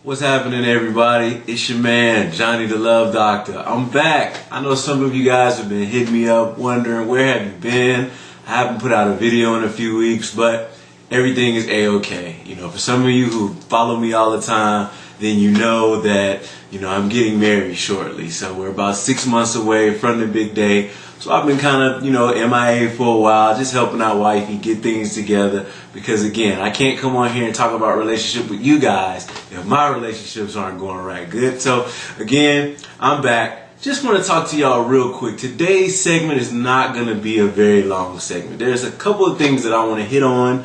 What's happening, everybody? It's your man, Johnny the Love Doctor. I'm back. I know some of you guys have been hitting me up wondering where have you been. I haven't put out a video in a few weeks, but everything is a-okay. You know, for some of you who follow me all the time, then you know that, I'm getting married shortly. So we're about 6 months away from the big day. So I've been kind of, MIA for a while, just helping out wifey get things together. Because again, I can't come on here and talk about relationship with you guys if my relationships aren't going right good. So again, I'm back. Just want to talk to y'all real quick. Today's segment is not going to be a very long segment. There's a couple of things that I want to hit on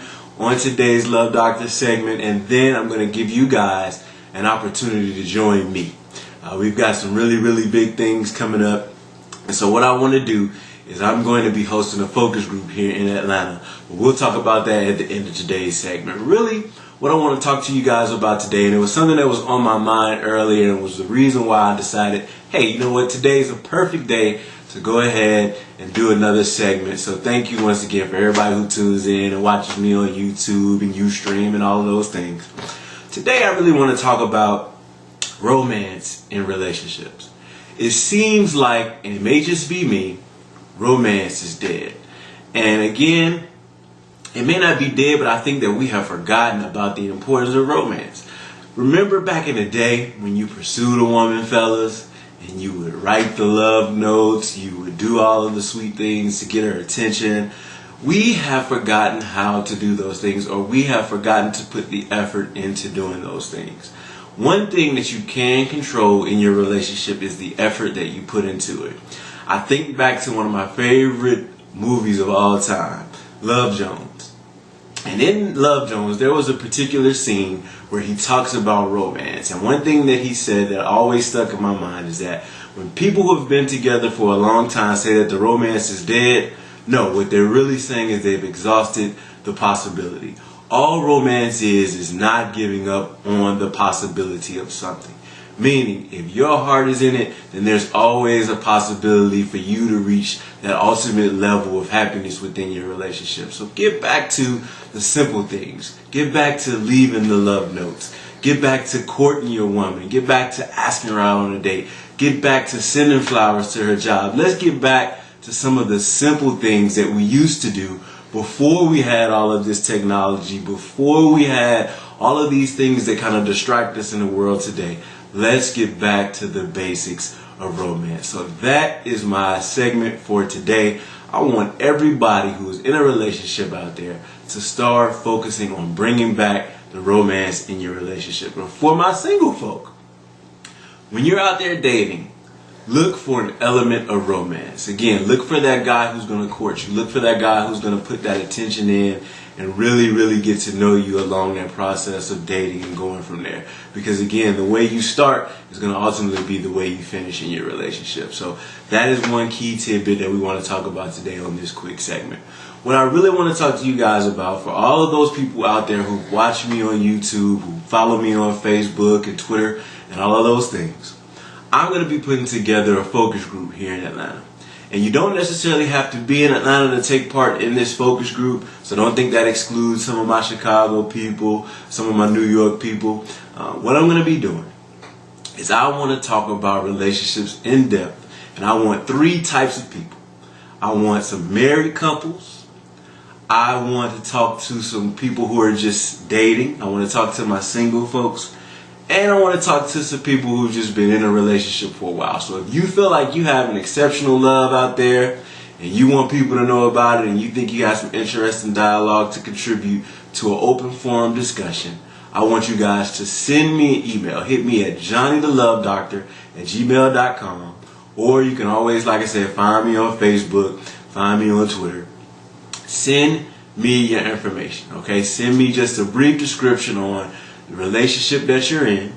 today's Love Doctor segment, and then I'm going to give you guys an opportunity to join me. We've got some really, really big things coming up. And so what I want to do is I'm going to be hosting a focus group here in Atlanta. But we'll talk about that at the end of today's segment. Really, what I want to talk to you guys about today, and it was something that was on my mind earlier, and it was the reason why I decided, hey, you know what, today's a perfect day to go ahead and do another segment. So thank you once again for everybody who tunes in and watches me on YouTube and Ustream and all of those things. Today I really want to talk about romance in relationships. It seems like, and it may just be me, romance is dead. And again, it may not be dead, but I think that we have forgotten about the importance of romance. Remember back in the day when you pursued a woman, fellas, and you would write the love notes, you would do all of the sweet things to get her attention. We have forgotten how to do those things, or we have forgotten to put the effort into doing those things. One thing that you can control in your relationship is the effort that you put into it. I think back to one of my favorite movies of all time, Love Jones. And in Love Jones, there was a particular scene where he talks about romance. And one thing that he said that always stuck in my mind is that when people who have been together for a long time say that the romance is dead, no, what they're really saying is they've exhausted the possibility. All romance is not giving up on the possibility of something. Meaning, if your heart is in it, then there's always a possibility for you to reach that ultimate level of happiness within your relationship. So get back to the simple things. Get back to leaving the love notes. Get back to courting your woman. Get back to asking her out on a date. Get back to sending flowers to her job. Let's get back to some of the simple things that we used to do before we had all of this technology, before we had all of these things that kind of distract us in the world today. Let's get back to the basics of romance. So that is my segment for today. I want everybody who is in a relationship out there to start focusing on bringing back the romance in your relationship. And for my single folk, when you're out there dating, look for an element of romance. Again, look for that guy who's going to court you. Look for that guy who's going to put that attention in and really, really get to know you along that process of dating and going from there. Because again, the way you start is going to ultimately be the way you finish in your relationship. So that is one key tidbit that we want to talk about today on this quick segment. What I really want to talk to you guys about, for all of those people out there who watch me on YouTube, who follow me on Facebook and Twitter and all of those things, I'm going to be putting together a focus group here in Atlanta. And you don't necessarily have to be in Atlanta to take part in this focus group. So don't think that excludes some of my Chicago people, some of my New York people. What I'm going to be doing is I want to talk about relationships in depth. And I want 3 types of people. I want some married couples. I want to talk to some people who are just dating. I want to talk to my single folks. And I want to talk to some people who've just been in a relationship for a while. So if you feel like you have an exceptional love out there and you want people to know about it and you think you got some interesting dialogue to contribute to an open forum discussion, I want you guys to send me an email. Hit me at johnnythelovedoctor@gmail.com. Or you can always, like I said, find me on Facebook, find me on Twitter. Send me your information, okay? Send me just a brief description on the relationship that you're in.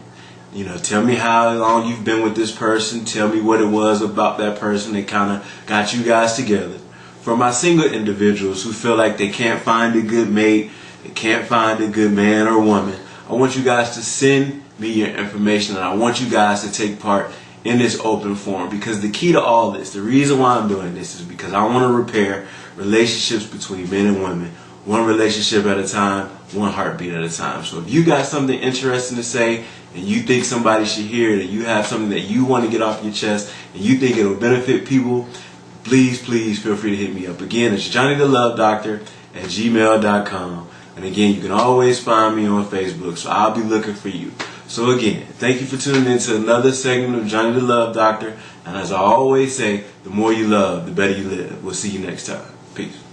Tell me how long you've been with this person. Tell me what it was about that person that kind of got you guys together. For my single individuals who feel like they can't find a good mate, they can't find a good man or woman, I want you guys to send me your information, and I want you guys to take part in this open forum. Because the key to all this, the reason why I'm doing this is because I want to repair relationships between men and women one relationship at a time, one heartbeat at a time. So if you got something interesting to say and you think somebody should hear it, and you have something that you want to get off your chest and you think it'll benefit people, please feel free to hit me up. Again, it's johnnythelovedoctor@gmail.com. And again, you can always find me on Facebook, so I'll be looking for you. So again, thank you for tuning in to another segment of Johnny the Love Doctor. And as I always say, the more you love, the better you live. We'll see you next time. Peace.